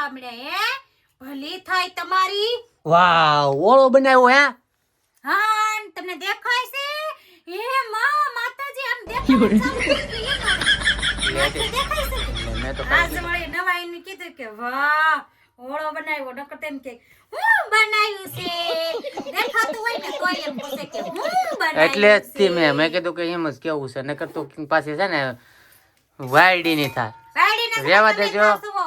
બનવા મળ્યા હે ભલી થાય તમારી વાહ ઓળો બનાવ્યો હે હા તમને દેખાય છે હે માતાજી આમ દેખાય છે મેં તો આજ વળી નવાઈને કીધું કે વાહ ઓળો બનાવ્યો નકર તેમ કે હું બનાવ્યું છે દેખાતું હોય ને તોય એમ પૂછે કે હું બનાવ્યું એટલે જ થી મેં કીધું કે એમ જ કેવું છે નકર તો પાછી છે ને વાયડી ની થાય રેવા દેજો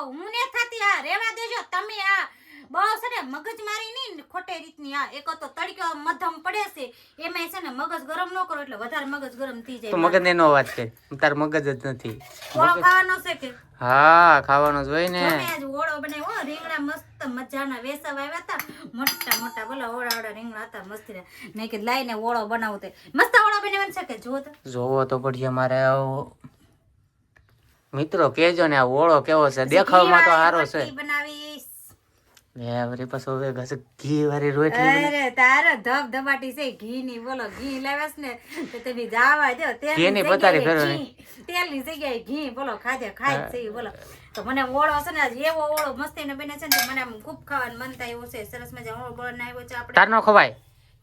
હું ને થાતી આ રેવા દેજો તમે આ બહુ છે ને મગજ મારી નહીં ખોટે રીતની આ એક તો તડકો મધમ પડે છે એમાં છે ને મગજ ગરમ ન કરો એટલે વધારે મગજ ગરમ થઈ જાય તો મગજ ને નો વાત છે તાર મગજ જ નથી ઓળો ખાવાનો છે કે હા ખાવાનું જ હોય ને તમે આજ ઓળો બનાવ્યો રીંગણા મસ્ત મજાના વેસવ આવ્યા હતા મોટા મોટા બોલા ઓળા રીંગણા હતા મસ્ત મેં કીધું લાઈને ઓળો બનાવું તે મસ્ત ઓળો બનાવવાનો છે કે જોવો તો પડશે મારે મિત્રો કેજો ને આ ઓળો કેવો છે દેખાવમાં તો સારો છે બનાવીશ વરી પાછો હવે ઘી વાળી રોટલી અરે તારો ધબધબાટી છે ઘી ની બોલો ઘી લાવ્યાસ ને તો તમે જાવા દો ઘી ની પતારી ફેરવાની તેલ ની જગ્યાએ ઘી બોલો ખાજે ખાય છે બોલો તો મને ઓળો છે ને આજ એવો ઓળો મસ્તીનો બને છે ને મને આમ ખૂબ ખાવાનું મન થાય એવું છે સરસ મજા ઓળો બનાવ્યો છે આપણે તાર નો ખવાય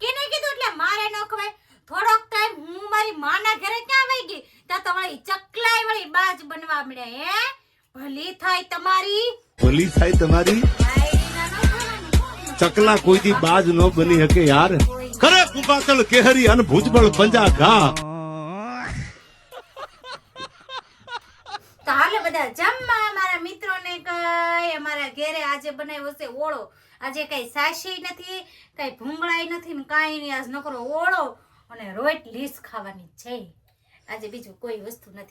કેને કીધું એટલે મારે ન ખવાય થોડોક ટાઈમ હું મારી માના ઘરે ક્યાં વઈ ગઈ ત્યાં તો વળી ચકલાઈ વળી બાજ બનવા મળ્યા હે ભલી થાય તમારી ભલી થાય તમારી ચકલા કોઈ દી બાજ નો બની શકે યાર કરે કુબાતળ કેહરી અને ભુજબળ પંજા ઘા તો હાલે બધા જમવા મારા મિત્રોને કઈ અમારા ઘરે આજે બનાવ્યો છે ઓળો આજે કઈ સાશી નથી કઈ ભૂંગળાઈ નથી ને કાઈ નહીં આજ નકરો ઓળો અને રોટલી ખાવાની છે આજે બીજું કોઈ વસ્તુ નથી